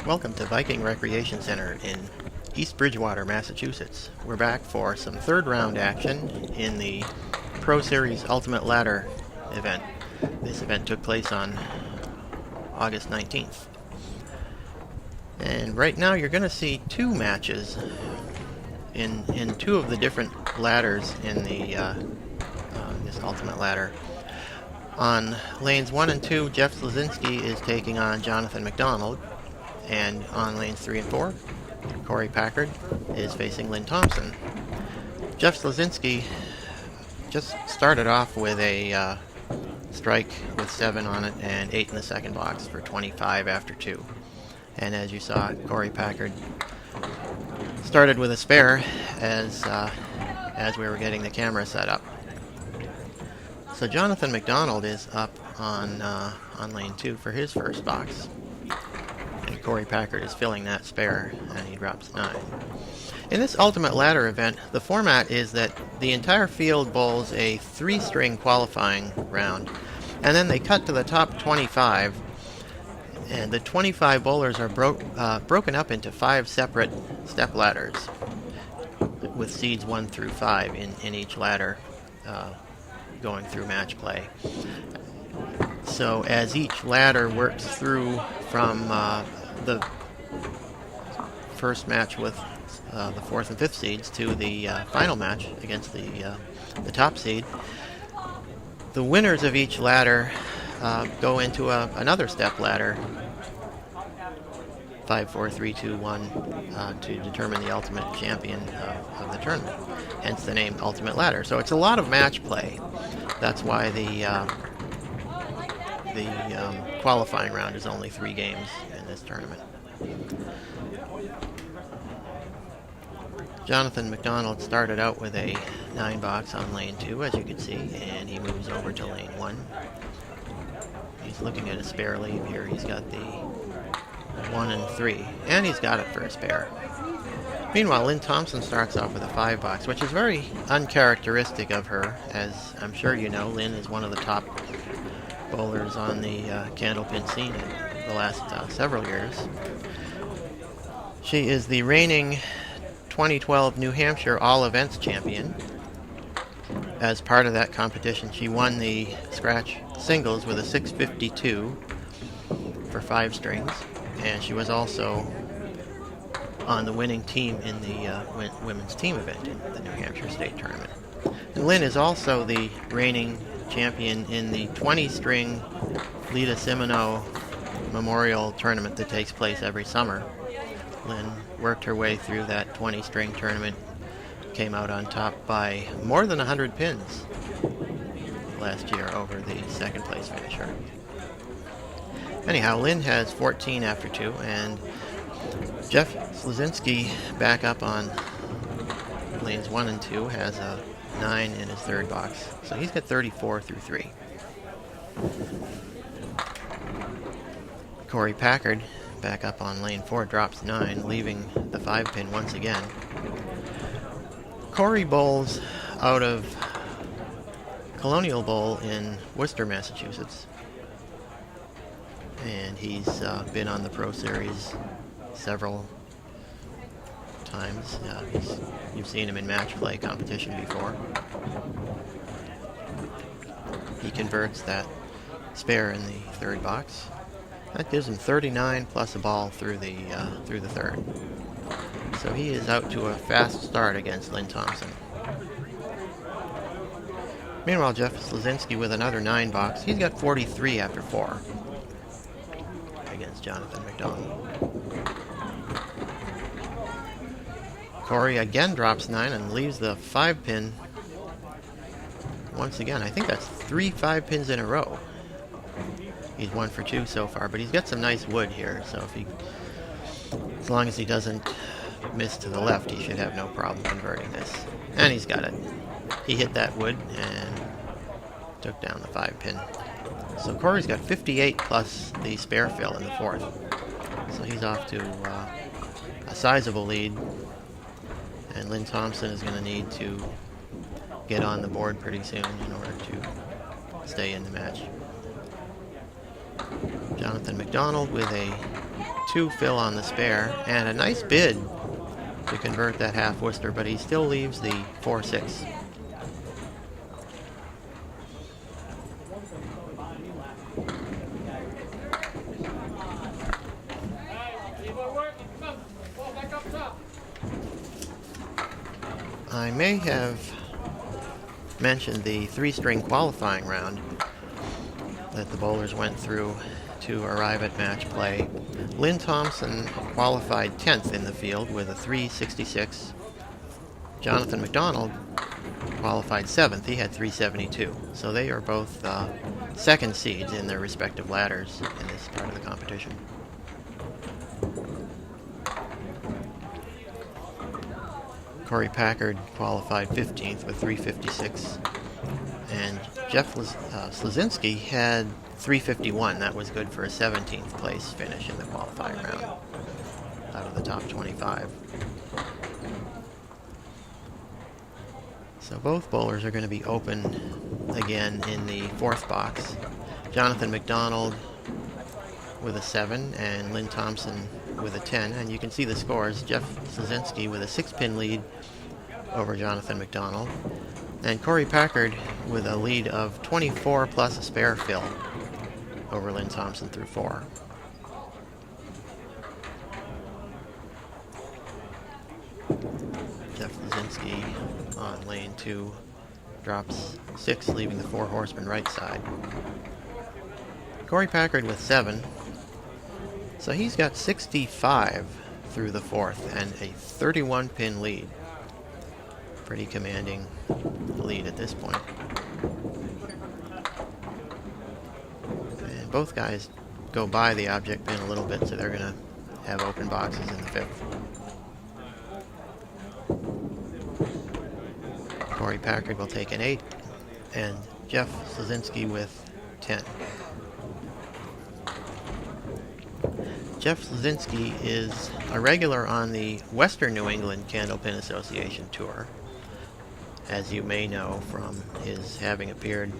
Welcome to Viking Recreation Center in East Bridgewater, Massachusetts. We're back for some third round action in the Pro Series Ultimate Ladder event. This event took place on August 19th. And right now you're going to see two matches in two of the different ladders in the this Ultimate Ladder. On lanes 1 and 2, Jeff Slesinski is taking on Jonathan McDonald. And on lanes 3 and 4, Korey Packard is facing Lynne Thomsen. Jeff Slesinski just started off with a strike with 7 on it and 8 in the second box for 25 after 2. And as you saw, Korey Packard started with a spare as we were getting the camera set up. So Jonathan McDonald is up on lane 2 for his first box. And Korey Packard is filling that spare, and he drops 9. In this Ultimate Ladder event, the format is that the entire field bowls a 3-string qualifying round, and then they cut to the top 25, and the 25 bowlers are broken up into 5 separate step ladders, with seeds 1 through 5 in each ladder, going through match play. So as each ladder works through from the first match with the 4th and 5th seeds to the final match against the top seed, the winners of each ladder go into another step ladder, 5, 4, 3, 2, 1, to determine the ultimate champion of the tournament. Hence the name Ultimate Ladder. So it's a lot of match play. That's why the qualifying round is only 3 games in this tournament. Jonathan McDonald started out with a 9 box on lane 2, as you can see, and he moves over to lane 1. He's looking at a spare leave here. He's got the 1 and 3, and he's got it for a spare. Meanwhile, Lynne Thomsen starts off with a 5 box, which is very uncharacteristic of her. As I'm sure you know, Lynne is one of the top bowlers on the candlepin scene in the last several years. She is the reigning 2012 New Hampshire All Events champion. As part of that competition, she won the scratch singles with a 652 for 5 strings, and she was also on the winning team in the women's team event in the New Hampshire State Tournament. And Lynne is also the reigning champion in the 20-string Lita Simino Memorial Tournament that takes place every summer. Lynne worked her way through that 20-string tournament, came out on top by more than 100 pins last year over the second place finisher. Anyhow, Lynne has 14 after 2, and Jeff Slesinski, back up on lanes 1 and 2, has a 9 in his third box. So he's got 34 through 3. Korey Packard, back up on lane 4, drops 9, leaving the 5-pin once again. Korey bowls out of Colonial Bowl in Worcester, Massachusetts. And he's been on the Pro Series several times. You've seen him in match play competition before. He converts that spare in the third box. That gives him 39 plus a ball through the third. So he is out to a fast start against Lynne Thomsen. Meanwhile, Jeff Slesinski with another 9 box. He's got 43 after 4 against Jonathan McDonald. Korey again drops 9 and leaves the 5-pin once again. I think that's 3 5-pins in a row. He's 1 for 2 so far, but he's got some nice wood here, so as long as he doesn't miss to the left, he should have no problem converting this. And he's got it. He hit that wood and took down the 5-pin. So Korey's got 58 plus the spare fill in the 4th. So he's off to a sizable lead. And Lynne Thomsen is going to need to get on the board pretty soon in order to stay in the match. Jonathan McDonald with a 2 fill on the spare, and a nice bid to convert that half Worcester, but he still leaves the 4-6. I may have mentioned the 3-string qualifying round that the bowlers went through to arrive at match play. Lynne Thomsen qualified 10th in the field with a 366. Jonathan McDonald qualified 7th. He had 372. So they are both second seeds in their respective ladders in this part of the competition. Korey Packard qualified 15th with 356. And Jeff Slesinski had 351. That was good for a 17th place finish in the qualifying round out of the top 25. So both bowlers are going to be open again in the 4th box. Jonathan McDonald with a 7 and Lynne Thomsen with a 10. And you can see the scores. Jeff Slesinski with a 6-pin lead over Jonathan McDonald. And Korey Packard with a lead of 24 plus a spare fill over Lynne Thomsen through 4. Jeff Slesinski on lane 2 drops 6, leaving the 4 horsemen right side. Korey Packard with 7. So he's got 65 through the 4th and a 31-pin lead. Pretty commanding lead at this point. And both guys go by the object pin a little bit, so they're going to have open boxes in the 5th. Korey Packard will take an 8, and Jeff Slesinski with 10. Jeff Slesinski is a regular on the Western New England Candlepin Association Tour, as you may know from his having appeared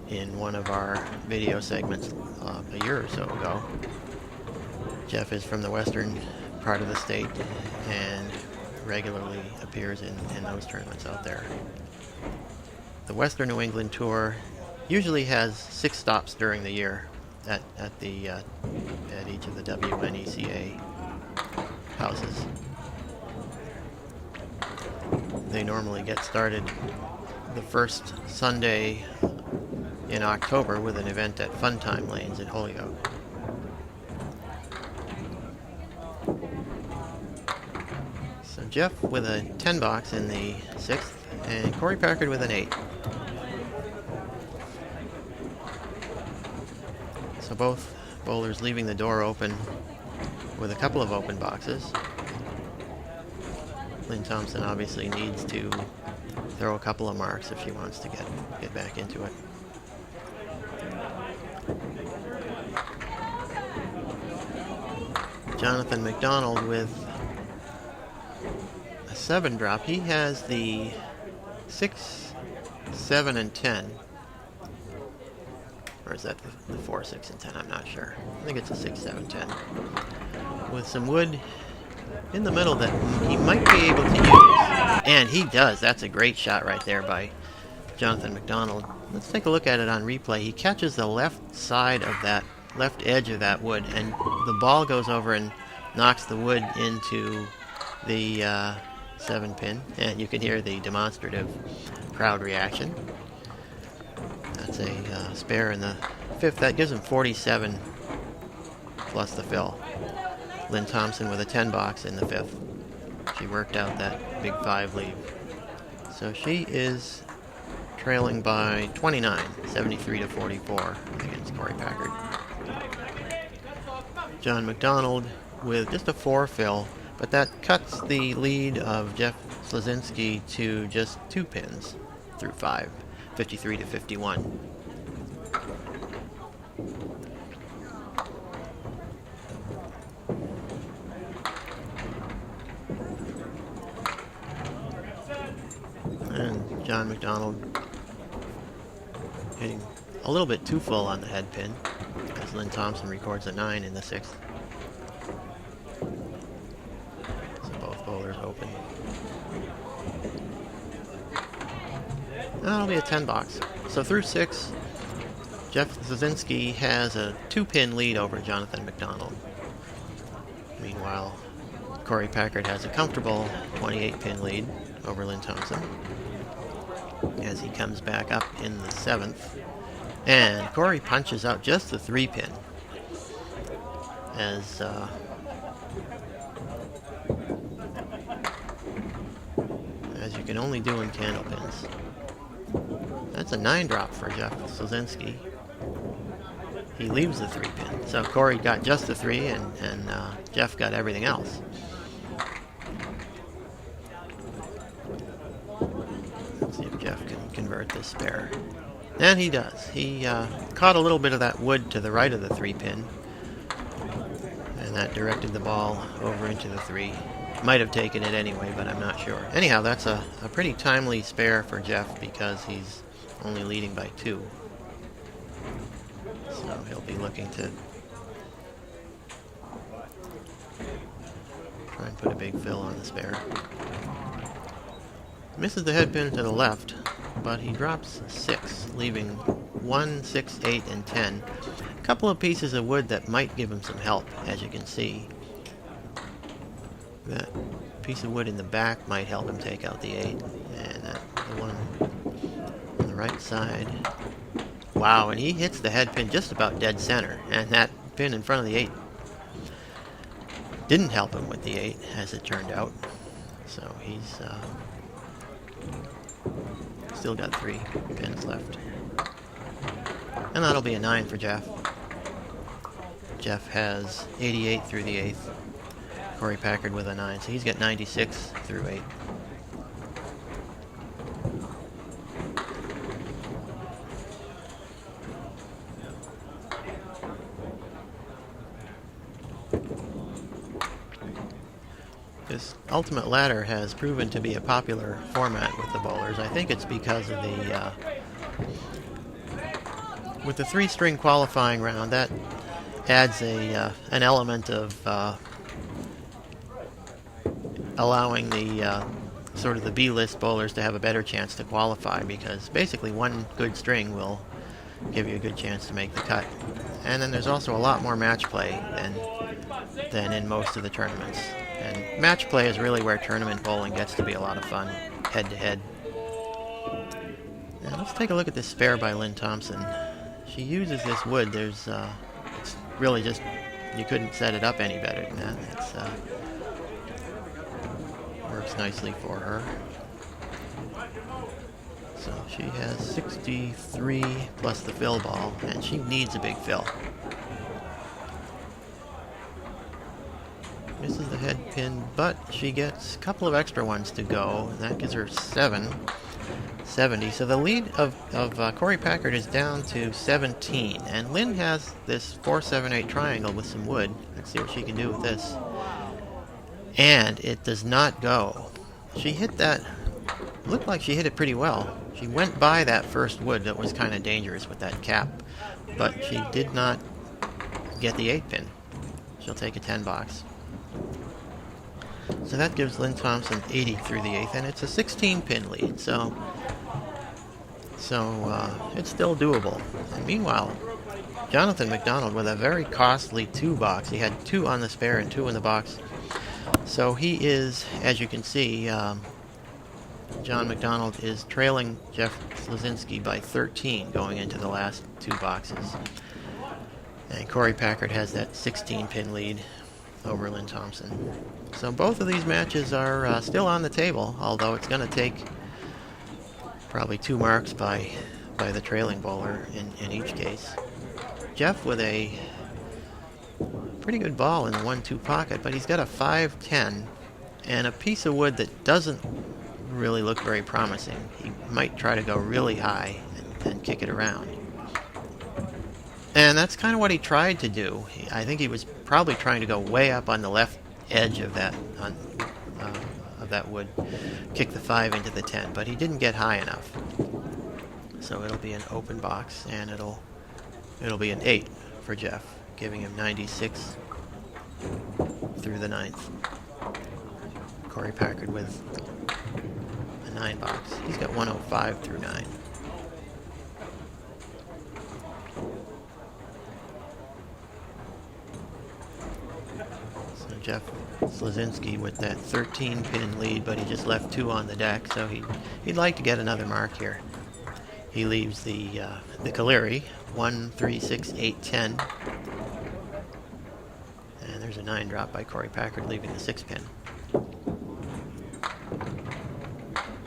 in one of our video segments a year or so ago. Jeff is from the western part of the state and regularly appears in those tournaments out there. The Western New England Tour usually has 6 stops during the year at each of the WNECA houses. They normally get started the first Sunday in October with an event at Funtime Lanes in Holyoke. So Jeff with a 10 box in the 6th and Korey Packard with an 8. So both bowlers leaving the door open with a couple of open boxes. Lynne Thomsen obviously needs to throw a couple of marks if she wants to get back into it. Jonathan McDonald with a 7 drop. He has the 6, 7, and 10. Or is that the 4, 6, and 10? I'm not sure. I think it's a 6, 7, 10. With some wood in the middle that he might be able to use. And he does. That's a great shot right there by Jonathan McDonald. Let's take a look at it on replay. He catches the left side of that, left edge of that wood, and the ball goes over and knocks the wood into the 7-pin. And you can hear the demonstrative crowd reaction. That's a spare in the 5th. That gives him 47 plus the fill. Lynne Thomsen with a 10 box in the 5th. She worked out that big 5 lead. So she is trailing by 29, 73 to 44 against Korey Packard. John McDonald with just a 4 fill, but that cuts the lead of Jeff Slesinski to just 2 pins through 5, 53 to 51. And John McDonald hitting a little bit too full on the head pin. as Lynne Thomsen records a 9 in the 6th. So both bowlers open. That'll be a 10 box. So through 6, Jeff Slesinski has a 2-pin lead over Jonathan McDonald. Meanwhile, Korey Packard has a comfortable 28-pin lead over Lynne Thomsen as he comes back up in the 7th. And Korey punches out just the 3-pin as you can only do in candle pins. That's a 9-drop for Jeff Slesinski. He leaves the 3-pin. So Korey got just the 3 and Jeff got everything else. Let's see if Jeff can convert this spare. And he does. He caught a little bit of that wood to the right of the 3-pin. And that directed the ball over into the 3. Might have taken it anyway, but I'm not sure. Anyhow, that's a pretty timely spare for Jeff because he's only leading by 2. So he'll be looking to try and put a big fill on the spare. Misses the head pin to the left, but he drops 6, leaving 1, 6, 8, and 10. A couple of pieces of wood that might give him some help, as you can see. That piece of wood in the back might help him take out the 8, and the one on the right side. Wow, and he hits the head pin just about dead center, and that pin in front of the 8 didn't help him with the 8, as it turned out. So he's still got 3 pins left. And that'll be a 9 for Jeff. Jeff has 88 through the 8th. Korey Packard with a 9, so he's got 96 through 8. This ultimate ladder has proven to be a popular format with the bowlers. I think it's because of the with the 3-string qualifying round, that adds an element of allowing the sort of the B-list bowlers to have a better chance to qualify, because basically one good string will give you a good chance to make the cut. And then there's also a lot more match play than in most of the tournaments. And match play is really where tournament bowling gets to be a lot of fun, head-to-head. Now let's take a look at this spare by Lynne Thomsen. She uses this wood. It's really just, you couldn't set it up any better than that. It's works nicely for her. So she has 63 plus the fill ball, and she needs a big fill. Misses the head pin, but she gets a couple of extra ones to go, and that gives her 70. So the lead of Korey Packard is down to 17, and Lynne has this 4-7-8 triangle with some wood. Let's see what she can do with this. And it does not go. She hit that, looked like she hit it pretty well. She went by that first wood that was kind of dangerous with that cap, but she did not get the 8-pin. She'll take a 10 box. So that gives Lynne Thomsen 80 through the 8th, and it's a 16-pin lead, so it's still doable. And meanwhile, Jonathan McDonald with a very costly 2 box. He had 2 on the spare and 2 in the box. So he is, as you can see, John McDonald is trailing Jeff Slesinski by 13 going into the last 2 boxes. And Korey Packard has that 16-pin lead over Lynne Thomsen. So both of these matches are still on the table, although it's going to take probably 2 marks by the trailing bowler in each case. Jeff with a pretty good ball in the 1-2 pocket, but he's got a 5-10 and a piece of wood that doesn't really look very promising. He might try to go really high and kick it around. And that's kind of what he tried to do. I think he was probably trying to go way up on the left edge of that wood, kick the 5 into the 10, but he didn't get high enough. So it'll be an open box, and it'll be an 8 for Jeff, giving him 96 through the 9th. Korey Packard with a 9 box. He's got 105 through 9. So Jeff Slesinski with that 13-pin lead, but he just left 2 on the deck, so he'd like to get another mark here. He leaves the Korey, 1, 3, 6, 8, 10. And there's a 9 drop by Korey Packard, leaving the 6-pin.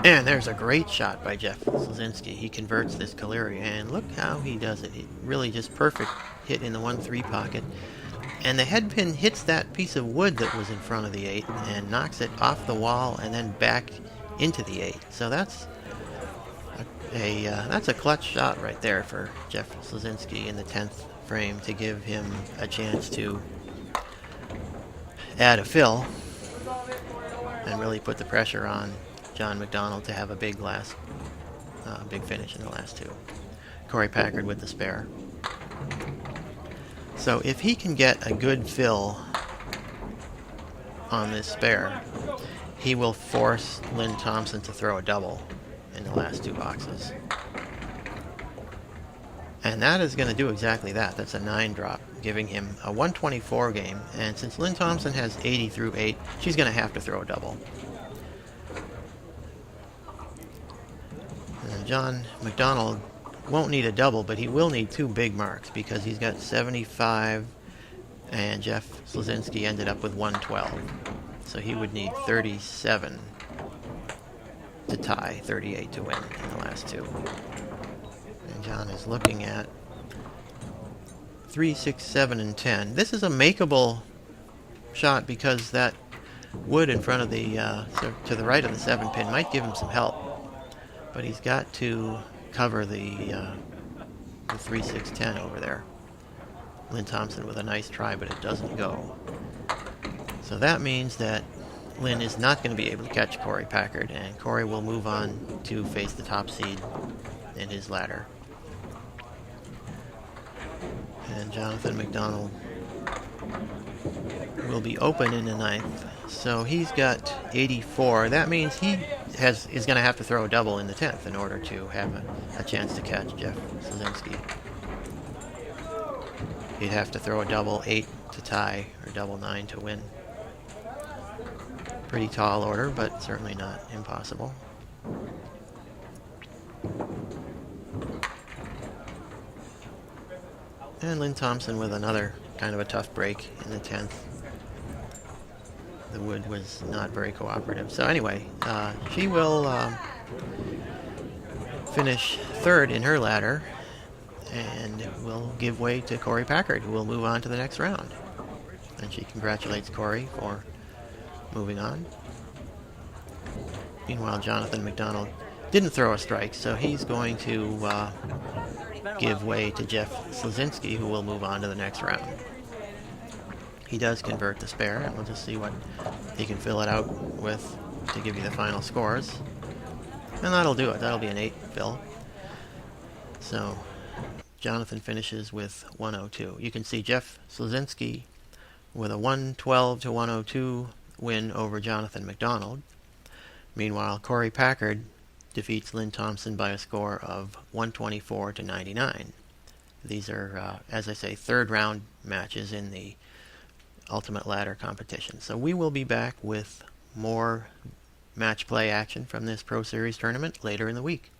And there's a great shot by Jeff Slesinski. He converts this Korey, and look how he does it. He really just perfect hit in the 1-3 pocket. And the head pin hits that piece of wood that was in front of the 8 and knocks it off the wall and then back into the 8. So that's a clutch shot right there for Jeff Slesinski in the 10th frame to give him a chance to add a fill and really put the pressure on John McDonald to have a big finish in the last 2. Korey Packard with the spare. So if he can get a good fill on this spare, he will force Lynne Thomsen to throw a double in the last 2 boxes. And that is going to do exactly that. That's a 9 drop, giving him a 124 game. And since Lynne Thomsen has 80 through 8, she's going to have to throw a double. And John McDonald won't need a double, but he will need 2 big marks because he's got 75 and Jeff Slesinski ended up with 112. So he would need 37 to tie, 38 to win in the last 2. And John is looking at 3, 6, 7, and 10. This is a makeable shot because that wood in front of the, to the right of the 7-pin might give him some help. But he's got to cover the 3, 6, 10 over there. Lynne Thomsen with a nice try, but it doesn't go. So that means that Lynne is not going to be able to catch Korey Packard, and Korey will move on to face the top seed in his ladder. And Jonathan McDonald will be open in the 9th. So he's got 84. That means he is going to have to throw a double in the 10th in order to have a chance to catch Jeff Slesinski. He'd have to throw a double 8 to tie or double 9 to win. Pretty tall order, but certainly not impossible. And Lynne Thomsen with another kind of a tough break in the 10th. The wood was not very cooperative. So anyway, she will finish 3rd in her ladder and will give way to Korey Packard, who will move on to the next round. And she congratulates Korey for moving on. Meanwhile, Jonathan McDonald didn't throw a strike, so he's going to give way to Jeff Slesinski, who will move on to the next round. He does convert the spare, and we'll just see what he can fill it out with to give you the final scores. And that'll do it. That'll be an 8 fill. So Jonathan finishes with 102. You can see Jeff Slesinski with a 112 to 102 win over Jonathan McDonald. Meanwhile, Korey Packard defeats Lynne Thomsen by a score of 124 to 99. These are, as I say, 3rd round matches in the Ultimate Ladder competition. So we will be back with more match play action from this Pro Series tournament later in the week.